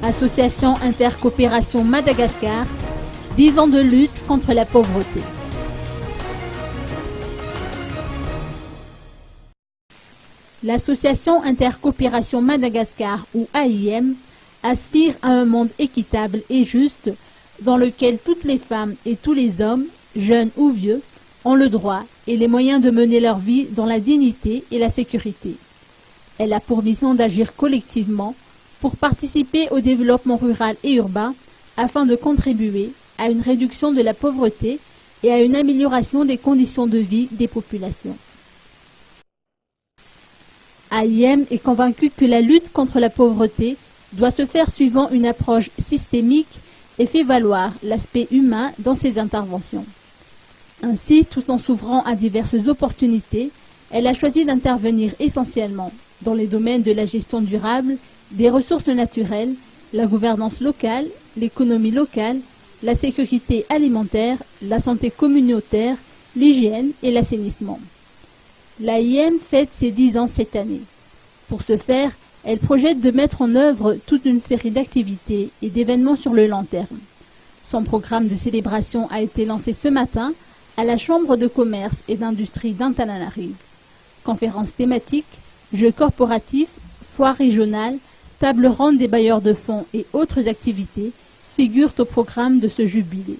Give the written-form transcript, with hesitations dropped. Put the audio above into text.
Association Intercoopération Madagascar, 10 ans de lutte contre la pauvreté. L'Association Intercoopération Madagascar, ou AIM, aspire à un monde équitable et juste dans lequel toutes les femmes et tous les hommes, jeunes ou vieux, ont le droit et les moyens de mener leur vie dans la dignité et la sécurité. Elle a pour mission d'agir collectivement pour participer au développement rural et urbain afin de contribuer à une réduction de la pauvreté et à une amélioration des conditions de vie des populations. AIM est convaincu que la lutte contre la pauvreté doit se faire suivant une approche systémique et fait valoir l'aspect humain dans ses interventions. Ainsi, tout en s'ouvrant à diverses opportunités, elle a choisi d'intervenir essentiellement dans les domaines de la gestion durable, des ressources naturelles, la gouvernance locale, l'économie locale, la sécurité alimentaire, la santé communautaire, l'hygiène et l'assainissement. L'AIM fête ses 10 ans cette année. Pour ce faire, elle projette de mettre en œuvre toute une série d'activités et d'événements sur le long terme. Son programme de célébration a été lancé ce matin à la Chambre de commerce et d'industrie d'Antananarive. Conférences thématiques, jeux corporatifs, foires régionales, tables rondes des bailleurs de fonds et autres activités figurent au programme de ce jubilé.